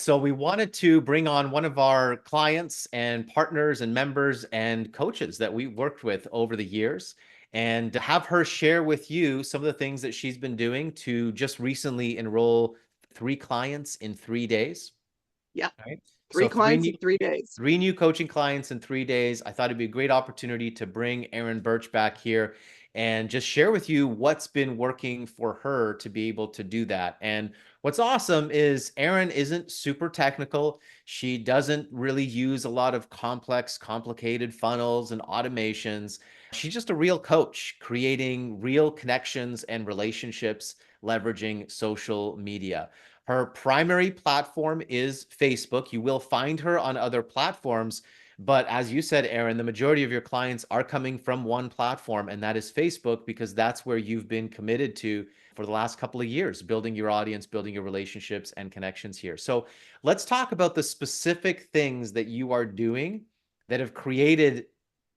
So we wanted to bring on one of our clients and partners and members and coaches that we worked with over the years and have her share with you some of the things that she's been doing to just recently enroll 3 clients in 3 days. Yeah. Right. Three So clients in 3 days. 3 new coaching clients in 3 days. I thought it'd be a great opportunity to bring Erin Birch back here and just share with you what's been working for her to be able to do that. And what's awesome is Erin isn't super technical. She doesn't really use a lot of complex, complicated funnels and automations. She's just a real coach, creating real connections and relationships, leveraging social media. Her primary platform is Facebook. You will find her on other platforms, but as you said, Erin, the majority of your clients are coming from one platform, and that is Facebook, because that's where you've been committed to for the last couple of years, building your audience, building your relationships and connections here. So let's talk about the specific things that you are doing that have created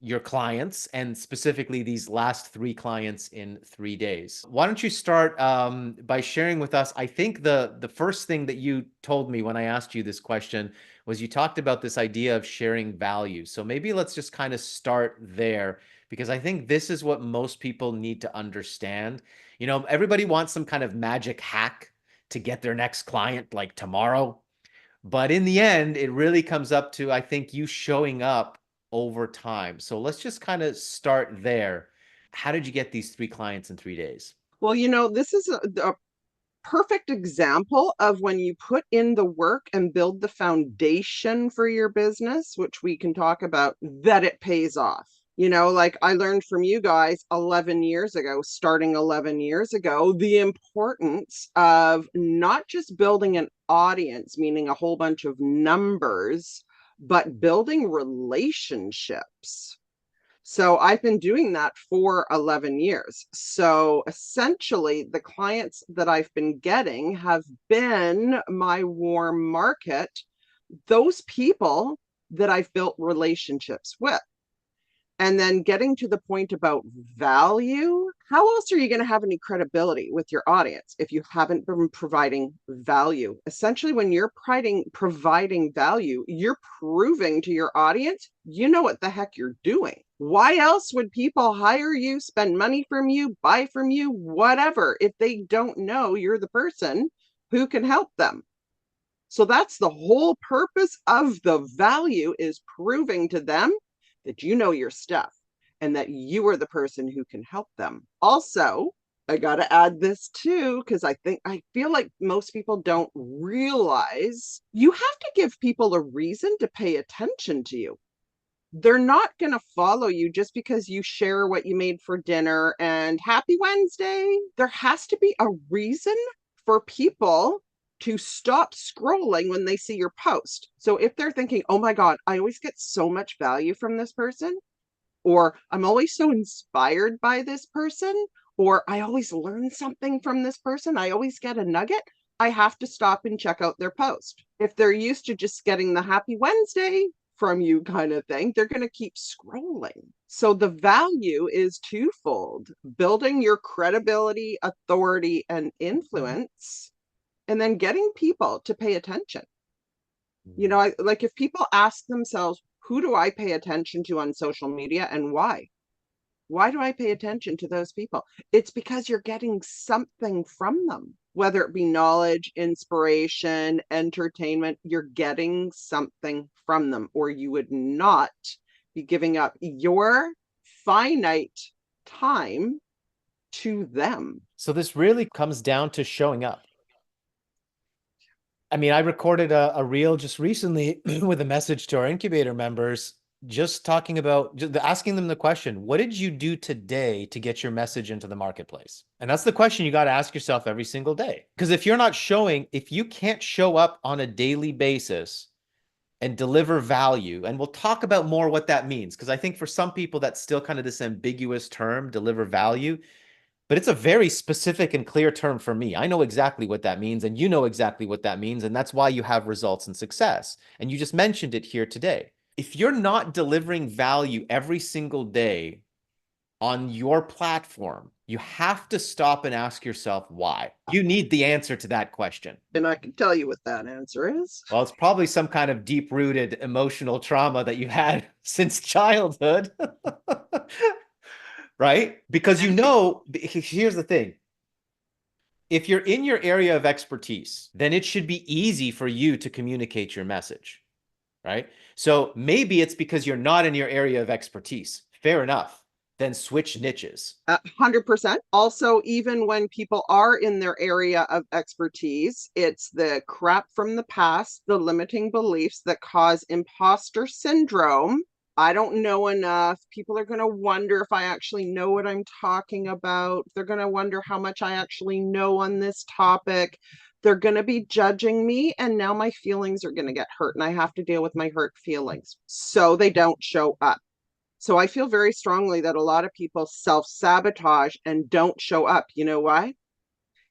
your clients, and specifically these last 3 clients in 3 days. Why don't you start by sharing with us? I think the first thing that you told me when I asked you this question was you talked about this idea of sharing value. So maybe let's just kind of start there, because I think this is what most people need to understand. Everybody wants some kind of magic hack to get their next client like tomorrow. But in the end, it really comes up to, I think, you showing up over time. So let's just kind of start there. How did you get these 3 clients in 3 days? Well, this is a perfect example of when you put in the work and build the foundation for your business, which we can talk about, that it pays off. Like I learned from you guys 11 years ago, starting 11 years ago, the importance of not just building an audience, meaning a whole bunch of numbers, but building relationships. So I've been doing that for 11 years. So essentially, the clients that I've been getting have been my warm market, those people that I've built relationships with. And then getting to the point about value, how else are you going to have any credibility with your audience if you haven't been providing value? Essentially, when you're providing value, you're proving to your audience you know what the heck you're doing. Why else would people hire you, spend money from you, buy from you, whatever, if they don't know you're the person who can help them? So that's the whole purpose of the value, is proving to them that you know your stuff and that you are the person who can help them. Also, I got to add this too, because I feel like most people don't realize you have to give people a reason to pay attention to you. They're not going to follow you just because you share what you made for dinner and happy Wednesday. There has to be a reason for people to stop scrolling when they see your post. So if they're thinking, oh my God, I always get so much value from this person, or I'm always so inspired by this person, or I always learn something from this person, I always get a nugget, I have to stop and check out their post. If they're used to just getting the happy Wednesday from you kind of thing, they're going to keep scrolling. So the value is twofold: building your credibility, authority, and influence, and then getting people to pay attention. Like if people ask themselves, who do I pay attention to on social media and why? Why do I pay attention to those people? It's because you're getting something from them, whether it be knowledge, inspiration, entertainment, you're getting something from them, or you would not be giving up your finite time to them. So this really comes down to showing up. I mean, I recorded a reel just recently with a message to our incubator members, just talking about, just asking them the question, what did you do today to get your message into the marketplace? And that's the question you got to ask yourself every single day. Because if you can't show up on a daily basis and deliver value, and we'll talk about more what that means, because I think for some people that's still kind of this ambiguous term, deliver value. But it's a very specific and clear term for me. I know exactly what that means, and you know exactly what that means, and that's why you have results and success. And you just mentioned it here today. If you're not delivering value every single day on your platform, You have to stop and ask yourself why. You need the answer to that question. And I can tell you what that answer is. Well, it's probably some kind of deep-rooted emotional trauma that you had since childhood. Right? Because here's the thing. If you're in your area of expertise, then it should be easy for you to communicate your message, right? So maybe it's because you're not in your area of expertise. Fair enough. Then switch niches. 100%. Also, even when people are in their area of expertise, it's the crap from the past, the limiting beliefs that cause imposter syndrome. I don't know enough. People are going to wonder if I actually know what I'm talking about. They're going to wonder how much I actually know on this topic. They're going to be judging me, and now my feelings are going to get hurt, and I have to deal with my hurt feelings. So they don't show up. So I feel very strongly that a lot of people self-sabotage and don't show up. You know why?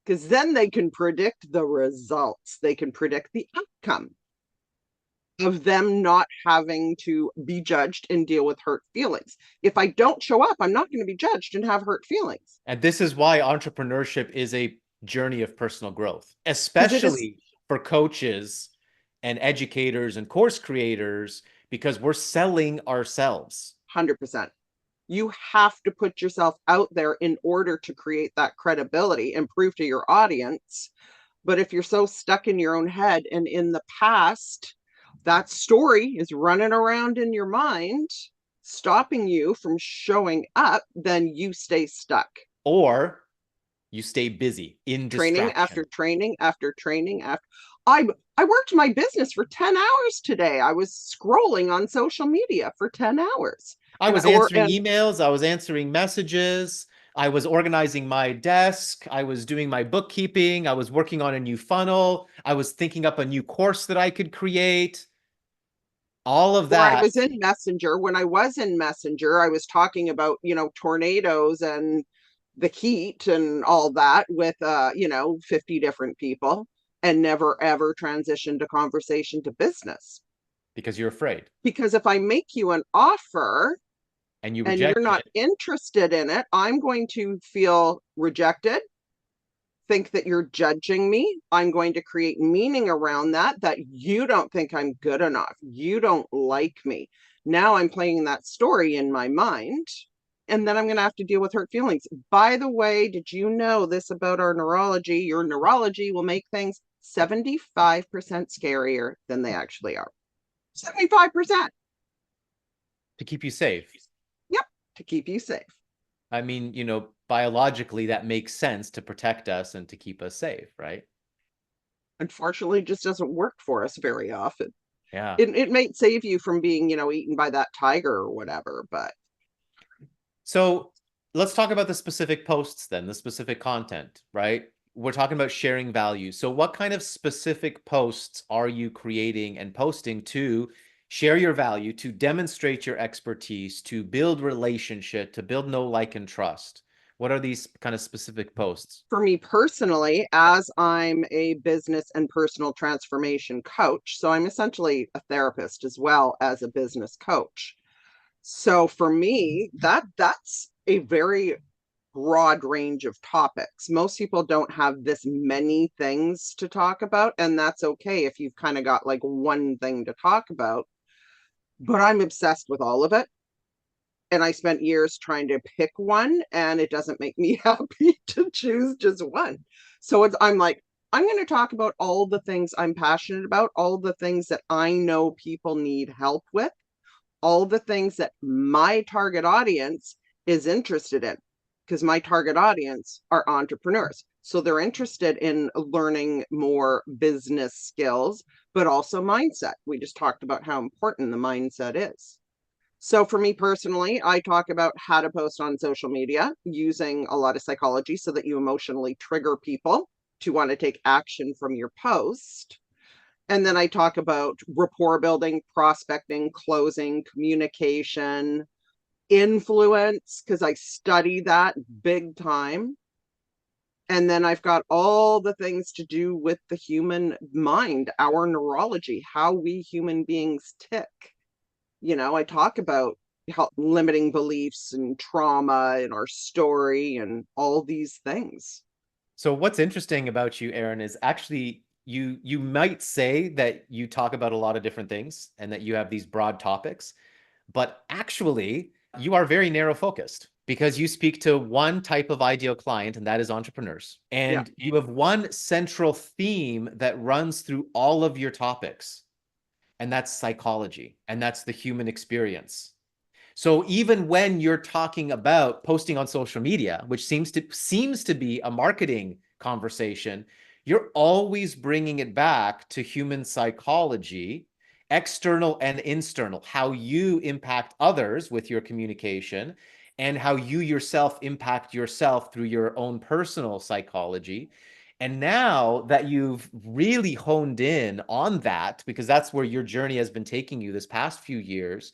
Because then they can predict the results. They can predict the outcome of them not having to be judged and deal with hurt feelings. If I don't show up, I'm not going to be judged and have hurt feelings. And this is why entrepreneurship is a journey of personal growth, Because it is especially for coaches and educators and course creators, because we're selling ourselves. 100%. You have to put yourself out there in order to create that credibility and prove to your audience. But if you're so stuck in your own head and in the past, that story is running around in your mind, stopping you from showing up, then you stay stuck. Or you stay busy in Training after distraction. training after training after. I worked my business for 10 hours today. I was scrolling on social media for 10 hours. I And was answering emails, I was answering messages, I was organizing my desk, I was doing my bookkeeping, I was working on a new funnel, I was thinking up a new course that I could create. All of or I that. was in Messenger. When I was in Messenger, I was talking about, tornadoes and the heat and all that with 50 different people, and never ever transitioned a conversation to business. Because you're afraid Because if I make you an offer and you and you're reject not it. interested in it, I'm going to feel rejected, think that you're judging me. I'm going to create meaning around that you don't think I'm good enough. You don't like me. Now I'm playing that story in my mind, and then I'm going to have to deal with hurt feelings. By the way, did you know this about our neurology? Your neurology will make things 75% scarier than they actually are. 75%. To keep you safe. Yep, to keep you safe. I mean, biologically, that makes sense to protect us and to keep us safe, right? Unfortunately, it just doesn't work for us very often. Yeah. It might save you from being, eaten by that tiger or whatever, but So let's talk about the specific posts then, the specific content, right? We're talking about sharing value. So what kind of specific posts are you creating and posting to share your value, to demonstrate your expertise, to build relationship, to build know, like, and trust? What are these kind of specific posts? for me personally, as I'm a business and personal transformation coach, so I'm essentially a therapist as well as a business coach. So for me, that's a very broad range of topics. Most people don't have this many things to talk about, and that's okay if you've kind of got like one thing to talk about. But I'm obsessed with all of it. And I spent years trying to pick one, and it doesn't make me happy to choose just one. So I'm like, I'm going to talk about all the things I'm passionate about, all the things that I know people need help with, all the things that my target audience is interested in, because my target audience are entrepreneurs. So they're interested in learning more business skills, but also mindset. We just talked about how important the mindset is. So for me personally, I talk about how to post on social media using a lot of psychology so that you emotionally trigger people to want to take action from your post. And then I talk about rapport building, prospecting, closing, communication, influence, because I study that big time. And then I've got all the things to do with the human mind, our neurology, how we human beings tick. I talk about limiting beliefs and trauma in our story and all these things. So what's interesting about you, Aaron, is actually you might say that you talk about a lot of different things and that you have these broad topics, but actually you are very narrow focused because you speak to one type of ideal client, and that is entrepreneurs. Yeah. And you have one central theme that runs through all of your topics, and that's psychology, and that's the human experience. So even when you're talking about posting on social media, which seems to be a marketing conversation, you're always bringing it back to human psychology, external and internal, how you impact others with your communication and how you yourself impact yourself through your own personal psychology. And now that you've really honed in on that, because that's where your journey has been taking you this past few years,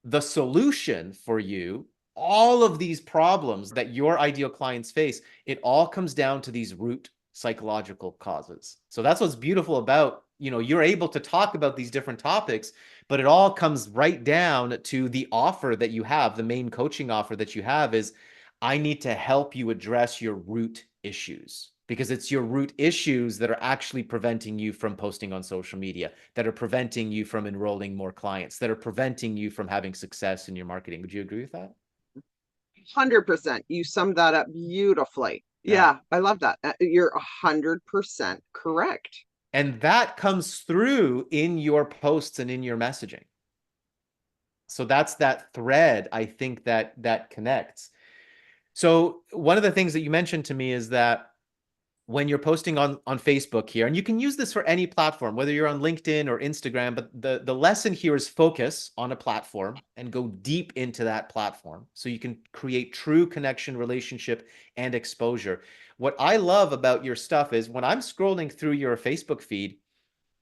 the solution for you, all of these problems that your ideal clients face, it all comes down to these root psychological causes. So that's what's beautiful about, you're able to talk about these different topics, but it all comes right down to the offer that you have. The main coaching offer that you have is, I need to help you address your root issues, because it's your root issues that are actually preventing you from posting on social media, that are preventing you from enrolling more clients, that are preventing you from having success in your marketing. Would you agree with that? 100%. You summed that up beautifully. Yeah. Yeah, I love that. You're 100% correct. And that comes through in your posts and in your messaging. So that's that thread, I think, that connects. So one of the things that you mentioned to me is that when you're posting on Facebook here, and you can use this for any platform, whether you're on LinkedIn or Instagram, but the lesson here is focus on a platform and go deep into that platform so you can create true connection, relationship, and exposure. What I love about your stuff is when I'm scrolling through your Facebook feed,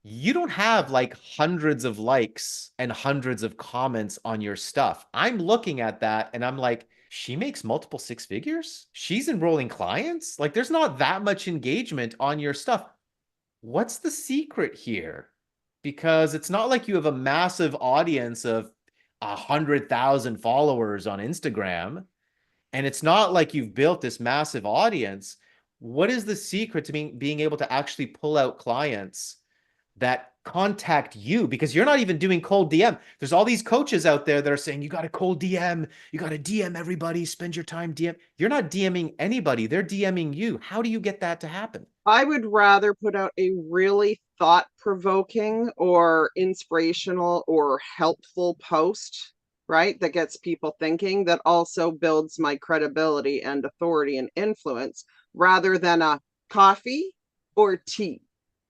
you don't have like hundreds of likes and hundreds of comments on your stuff. I'm looking at that and I'm like, she makes multiple six figures? She's enrolling clients? Like, there's not that much engagement on your stuff. What's the secret here? Because it's not like you have a massive audience of 100,000 followers on Instagram, and it's not like you've built this massive audience. What is the secret to being able to actually pull out clients that contact you? Because you're not even doing cold DM. There's all these coaches out there that are saying, you got to cold DM, you got to DM everybody, spend your time DM. You're not DMing anybody. They're DMing you. How do you get that to happen? I would rather put out a really thought-provoking or inspirational or helpful post, right? That gets people thinking, that also builds my credibility and authority and influence rather than a coffee or tea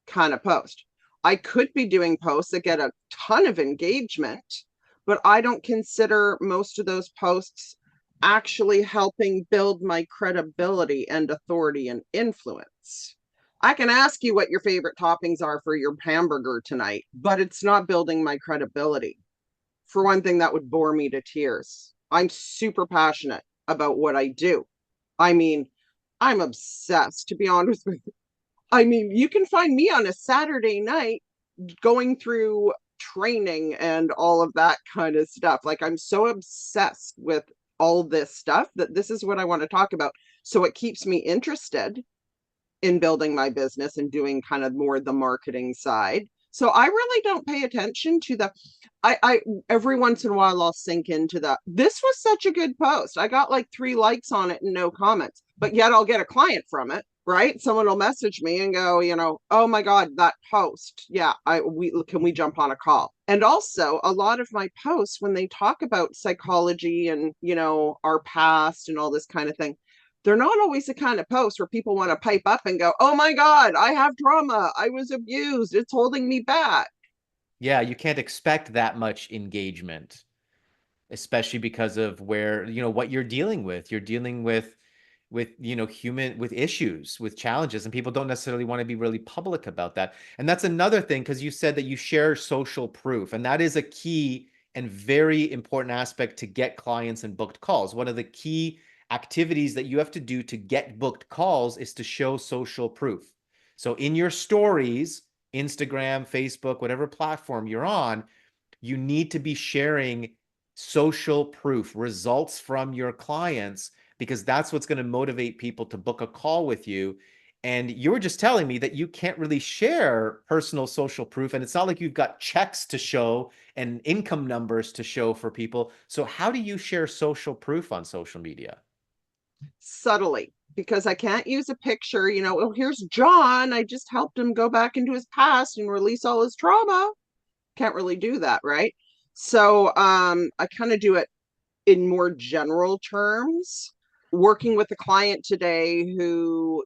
kind of post. I could be doing posts that get a ton of engagement, but I don't consider most of those posts actually helping build my credibility and authority and influence. I can ask you what your favorite toppings are for your hamburger tonight, but it's not building my credibility. For one thing, that would bore me to tears. I'm super passionate about what I do. I mean, I'm obsessed, to be honest with you. I mean, you can find me on a Saturday night going through training and all of that kind of stuff. Like, I'm so obsessed with all this stuff that this is what I want to talk about. So it keeps me interested in building my business and doing kind of more the marketing side. So I really don't pay attention to the I every once in a while I'll sink into the, this was such a good post. I got like 3 likes on it and no comments, but yet I'll get a client from it, right? Someone will message me and go, oh my God, that post. Yeah, we can we jump on a call? And also a lot of my posts, when they talk about psychology and our past and all this kind of thing, they're not always the kind of post where people want to pipe up and go, oh my God, I have trauma. I was abused. It's holding me back. Yeah, you can't expect that much engagement, especially because of where, what you're dealing with. You're dealing with human, with issues, with challenges, and people don't necessarily want to be really public about that. And that's another thing, because you said that you share social proof, and that is a key and very important aspect to get clients and booked calls. One of the key activities that you have to do to get booked calls is to show social proof. So in your stories, Instagram, Facebook, whatever platform you're on, you need to be sharing social proof, results from your clients, because that's what's going to motivate people to book a call with you. And you were just telling me that you can't really share personal social proof, and it's not like you've got checks to show and income numbers to show for people. So how do you share social proof on social media? Subtly, because I can't use a picture, oh, here's John. I just helped him go back into his past and release all his trauma. Can't really do that, right? So I kind of do it in more general terms. Working with a client today who,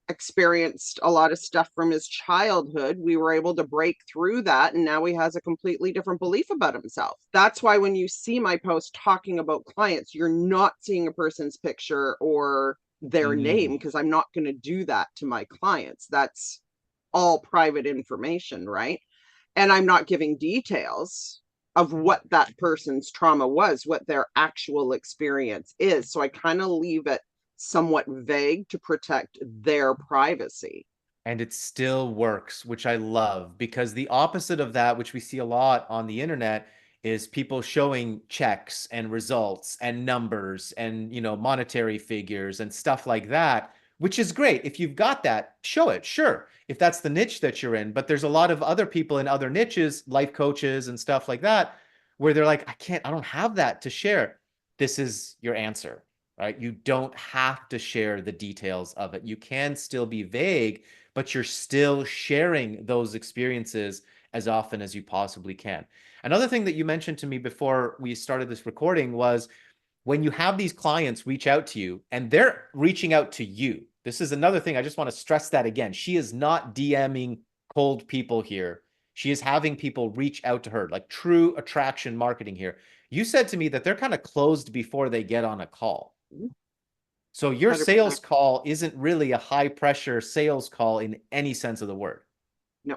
experienced a lot of stuff from his childhood, we were able to break through that. And now he has a completely different belief about himself. That's why when you see my post talking about clients, you're not seeing a person's picture or their name, Mm. because I'm not going to do that to my clients. That's all private information, right? And I'm not giving details of what that person's trauma was, what their actual experience is. So I kind of leave it somewhat vague to protect their privacy. And it still works, which I love, because the opposite of that, which we see a lot on the internet, is people showing checks and results and numbers and, monetary figures and stuff like that, which is great. If you've got that, show it, sure, if that's the niche that you're in. But there's a lot of other people in other niches, life coaches and stuff like that, where they're like, I don't have that to share. This is your answer, right? You don't have to share the details of it. You can still be vague, but you're still sharing those experiences as often as you possibly can. Another thing that you mentioned to me before we started this recording was when you have these clients reach out to you and they're reaching out to you. This is another thing. I just want to stress that again. She is not DMing cold people here. She is having people reach out to her, like true attraction marketing here. You said to me that they're kind of closed before they get on a call. So your 100%. sales call isn't really a high pressure sales call in any sense of the word. No.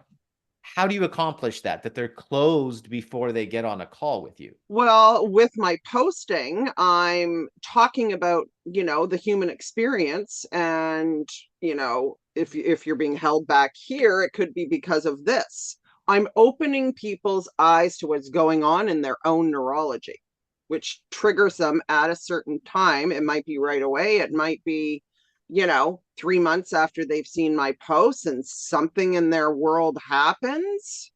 How do you accomplish that? That they're closed before they get on a call with you? Well, with my posting, I'm talking about, the human experience. And, if you're being held back here, it could be because of this. I'm opening people's eyes to what's going on in their own neurology, which triggers them at a certain time. It might be right away. It might be, 3 months after they've seen my posts and something in their world happens.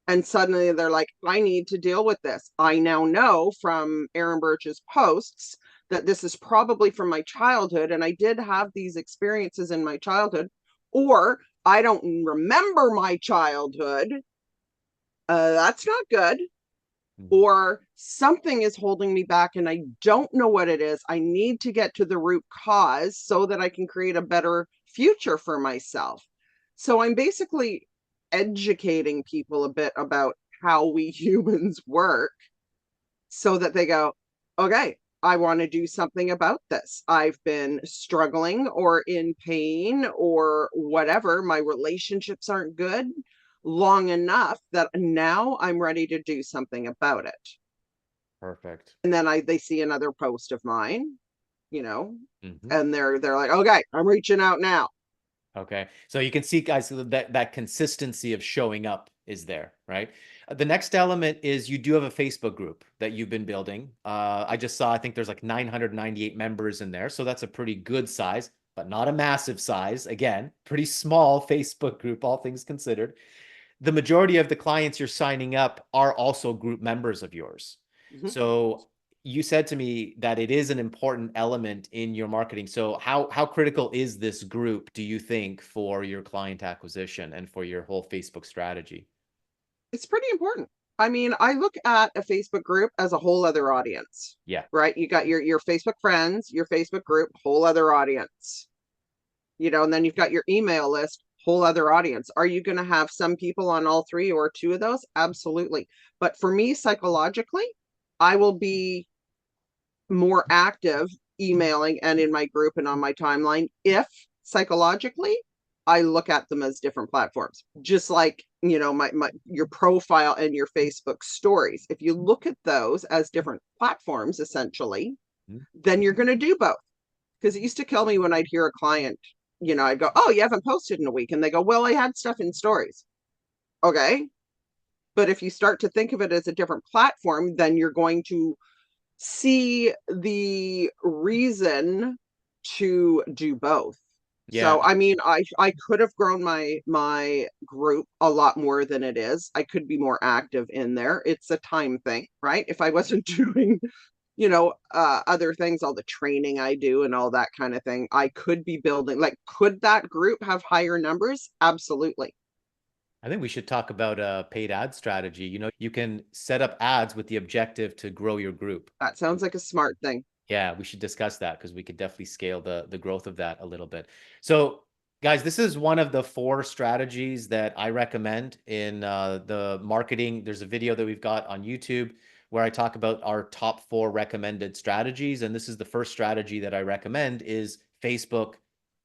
And suddenly they're like, I need to deal with this. I now know from Aaron Birch's posts that this is probably from my childhood. And I did have these experiences in my childhood, or I don't remember my childhood. That's not good. Mhm. Or something is holding me back and I don't know what it is. I need to get to the root cause so that I can create a better future for myself. So I'm basically educating people a bit about how we humans work so that they go, okay, I want to do something about this. I've been struggling or in pain or whatever. My relationships aren't good long enough that now I'm ready to do something about it. Perfect. And then they see another post of mine, you know, Mhm. and they're like, okay, I'm reaching out now. Okay. So you can see, guys, that consistency of showing up is there, right? The next element is you do have a Facebook group that you've been building. I just saw, I think there's like 998 members in there. So that's a pretty good size, but not a massive size. Again, pretty small Facebook group, all things considered. The majority of the clients you're signing up are also group members of yours. Mhm. So you said to me that it is an important element in your marketing. So how critical is this group, do you think, for your client acquisition and for your whole Facebook strategy? It's pretty important. I mean, I look at a Facebook group as a whole other audience, Yeah. right? You got your Facebook friends, your Facebook group, whole other audience, and then you've got your email list, whole other audience. Are you going to have some people on all three or two of those? Absolutely. But for me, psychologically, I will be more active emailing and in my group and on my timeline if psychologically I look at them as different platforms, just like my your profile and your Facebook stories. If you look at those as different platforms essentially, Mhm. then you're going to do both. Because it used to kill me when I'd hear a client, I'd go, oh, you haven't posted in a week, and they go, well, I had stuff in stories. Okay, But if you start to think of it as a different platform, then you're going to see the reason to do both. So Yeah. I mean, I could have grown my group a lot more than it is. I could be more active in there. It's a time thing, right? If I wasn't doing, other things, all the training I do and all that kind of thing, I could be building, like, could that group have higher numbers? Absolutely. I think we should talk about a paid ad strategy. You can set up ads with the objective to grow your group. That sounds like a smart thing. Yeah, we should discuss that because we could definitely scale the growth of that a little bit. So, guys, this is one of the 4 strategies that I recommend in the marketing. There's a video that we've got on YouTube where I talk about our top 4 recommended strategies, and this is the first strategy that I recommend is Facebook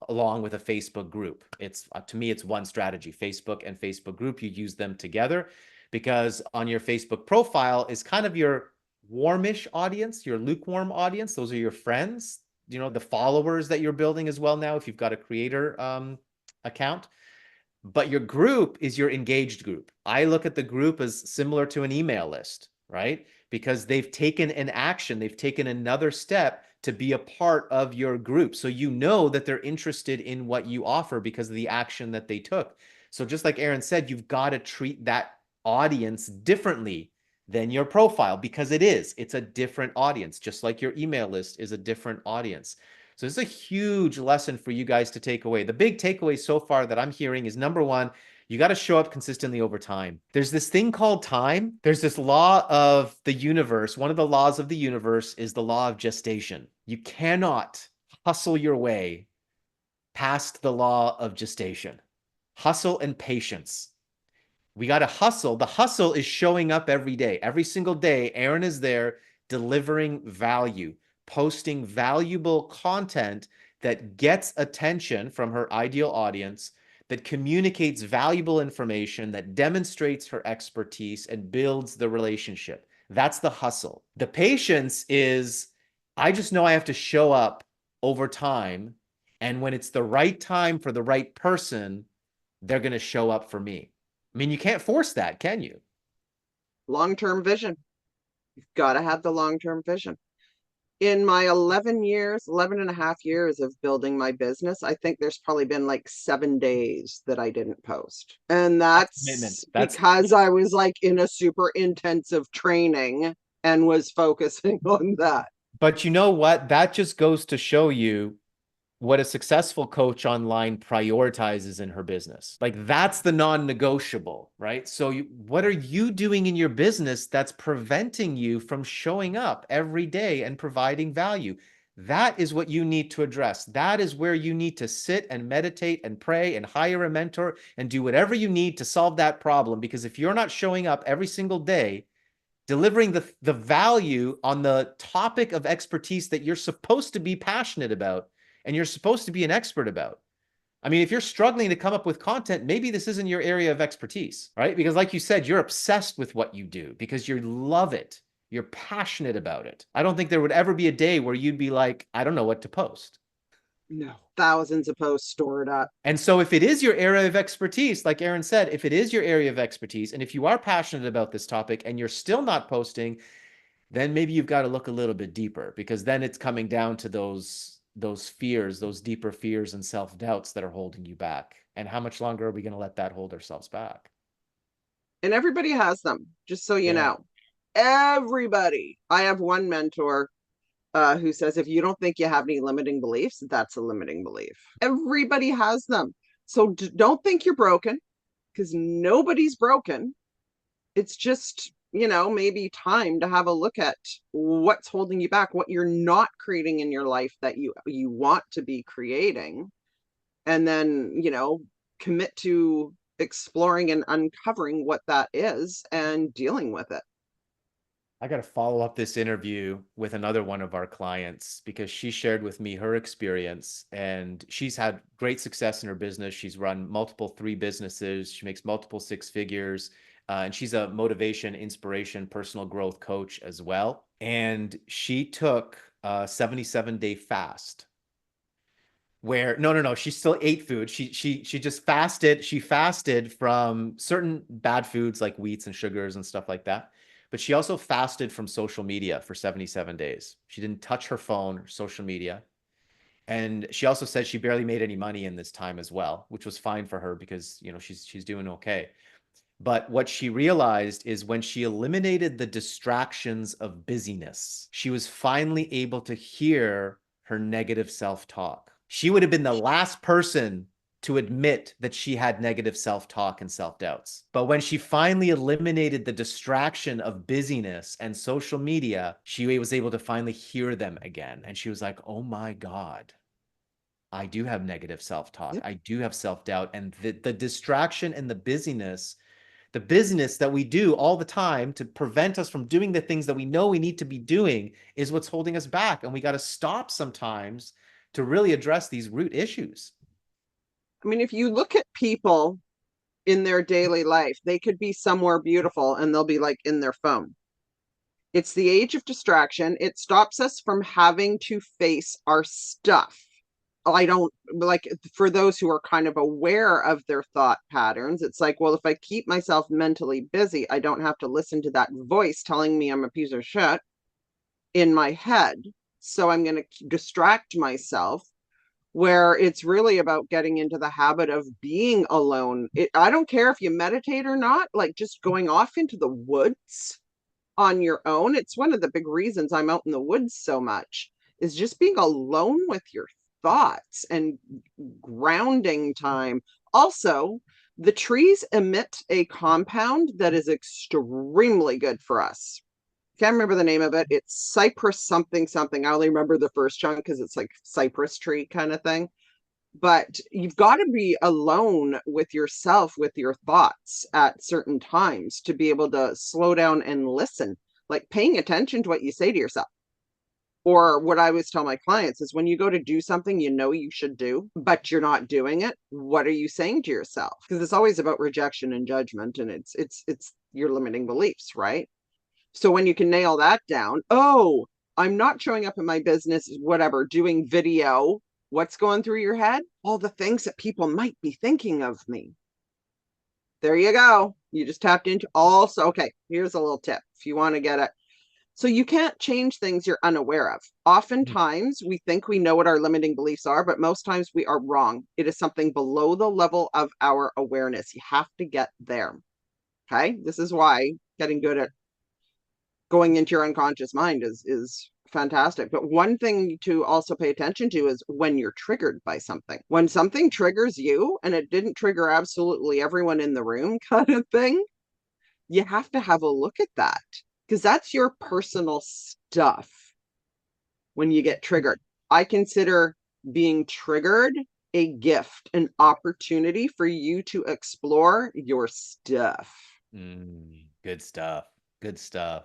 along with a Facebook group. It's to me, it's one strategy, Facebook and Facebook group. You use them together because on your Facebook profile is kind of your warmish audience, your lukewarm audience. Those are your friends, the followers that you're building as well now if you've got a creator account. But your group is your engaged group. I look at the group as similar to an email list, right? Because they've taken an action, they've taken another step to be a part of your group. So you know that they're interested in what you offer because of the action that they took. So just like Aaron said, you've got to treat that audience differently than your profile because it's a different audience, just like your email list is a different audience. So this is a huge lesson for you guys to take away. The big takeaway so far that I'm hearing is number 1, you got to show up consistently over time. There's this thing called time. There's this law of the universe. One of the laws of the universe is the law of gestation. You cannot hustle your way past the law of gestation. Hustle and patience. We got to hustle. The hustle is showing up every day. Every single day, Aaron is there delivering value, posting valuable content that gets attention from her ideal audience, that communicates valuable information, that demonstrates her expertise and builds the relationship. That's the hustle. The patience is, I just know I have to show up over time. And when it's the right time for the right person, they're going to show up for me. I mean, you can't force that, can you? Long-term vision. You've got to have the long-term vision. In my 11 and a half years of building my business, I think there's probably been like 7 days that I didn't post. And Commitment. that's That's because I was like in a super intensive training and was focusing on that. But you know what? That just goes to show you what a successful coach online prioritizes in her business. Like that's the non-negotiable, right? So what are you doing in your business that's preventing you from showing up every day and providing value? That is what you need to address. That is where you need to sit and meditate and pray and hire a mentor and do whatever you need to solve that problem. Because if you're not showing up every single day, delivering the value on the topic of expertise that you're supposed to be passionate about and you're supposed to be an expert about. I mean, if you're struggling to come up with content, maybe this isn't your area of expertise, right? Because like you said, you're obsessed with what you do because you love it. You're passionate about it. I don't think there would ever be a day where you'd be like, I don't know what to post. No, thousands of posts stored up. And so if it is your area of expertise, like Aaron said, if it is your area of expertise, and if you are passionate about this topic and you're still not posting, then maybe you've got to look a little bit deeper because then it's coming down to those fears, those deeper fears and self-doubts that are holding you back. And how much longer are we going to let that hold ourselves back? And everybody has them, just so you Yeah. know. Everybody. I have one mentor who says if you don't think you have any limiting beliefs, that's a limiting belief. Everybody has them. So don't think you're broken because nobody's broken. It's just, maybe time to have a look at what's holding you back, what you're not creating in your life that you want to be creating. And then, commit to exploring and uncovering what that is and dealing with it. I got to follow up this interview with another one of our clients because she shared with me her experience and she's had great success in her business. She's run multiple 3 businesses. She makes multiple 6 figures. And she's a motivation, inspiration, personal growth coach as well. And she took a 77-day fast where no, she still ate food. She just fasted. She fasted from certain bad foods like wheats and sugars and stuff like that. But she also fasted from social media for 77 days. She didn't touch her phone or social media. And she also said she barely made any money in this time as well, which was fine for her because, she's doing okay. But what she realized is when she eliminated the distractions of busyness, she was finally able to hear her negative self-talk. She would have been the last person to admit that she had negative self-talk and self-doubts. But when she finally eliminated the distraction of busyness and social media, she was able to finally hear them again. And she was like, oh my God, I do have negative self-talk. Yep. I do have self-doubt. And the distraction and the business that we do all the time to prevent us from doing the things that we know we need to be doing is what's holding us back. And we got to stop sometimes to really address these root issues. I mean, if you look at people in their daily life, they could be somewhere beautiful and they'll be like in their phone. It's the age of distraction. It stops us from having to face our stuff. I don't like, for those who are kind of aware of their thought patterns, it's like, well, if I keep myself mentally busy, I don't have to listen to that voice telling me I'm a piece of shit in my head. So I'm going to distract myself, where it's really about getting into the habit of being alone. I don't care if you meditate or not, like just going off into the woods on your own. It's one of the big reasons I'm out in the woods so much, is just being alone with your thoughts and grounding time. Also, the trees emit a compound that is extremely good for us. Can't remember the name of it. It's cypress something something. I only remember the first chunk because it's like cypress tree kind of thing. But you've got to be alone with yourself, with your thoughts at certain times to be able to slow down and listen, like paying attention to what you say to yourself. Or what I always tell my clients is when you go to do something you know you should do, but you're not doing it, what are you saying to yourself? Because it's always about rejection and judgment, and it's your limiting beliefs, right? So when you can nail that down, oh, I'm not showing up in my business, whatever, doing video. What's going through your head? All the things that people might be thinking of me. There you go. You just tapped into also. Okay, here's a little tip if you want to get it. So you can't change things you're unaware of. Oftentimes we think we know what our limiting beliefs are, but most times we are wrong. It is something below the level of our awareness. You have to get there. Okay. This is why getting good at going into your unconscious mind is fantastic. But one thing to also pay attention to is when you're triggered by something. When something triggers you and it didn't trigger absolutely everyone in the room kind of thing, you have to have a look at that, because that's your personal stuff when you get triggered. I consider being triggered a gift, an opportunity for you to explore your stuff. Good stuff. Good stuff.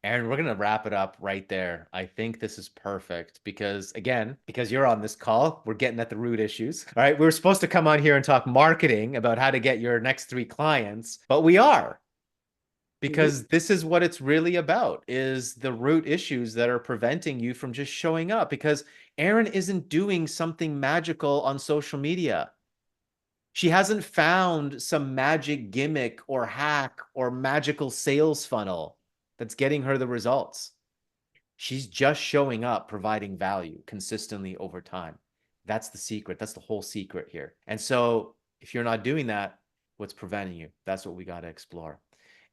Aaron, we're going to wrap it up right there. I think this is perfect because, again, because you're on this call, we're getting at the root issues. All right. We were supposed to come on here and talk marketing about how to get your next 3 clients, but we are, because this is what it's really about, is the root issues that are preventing you from just showing up, because Aaron isn't doing something magical on social media. She hasn't found some magic gimmick or hack or magical sales funnel that's getting her the results. She's just showing up, providing value consistently over time. That's the secret. That's the whole secret here. And so if you're not doing that, what's preventing you? That's what we got to explore.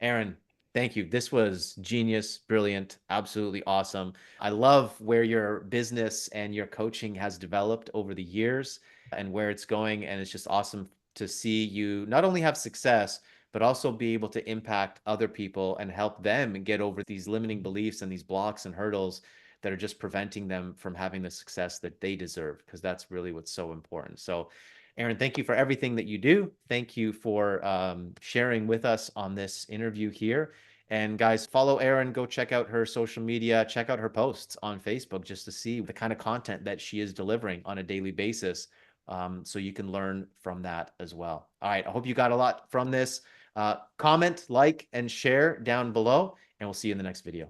Aaron, thank you. This was genius, brilliant, absolutely awesome. I love where your business and your coaching has developed over the years and where it's going. And it's just awesome to see you not only have success, but also be able to impact other people and help them get over these limiting beliefs and these blocks and hurdles that are just preventing them from having the success that they deserve, because that's really what's so important. So Aaron, thank you for everything that you do. Thank you for sharing with us on this interview here. And guys, follow Aaron, go check out her social media, check out her posts on Facebook just to see the kind of content that she is delivering on a daily basis. So you can learn from that as well. All right, I hope you got a lot from this. Comment, like, and share down below, and we'll see you in the next video.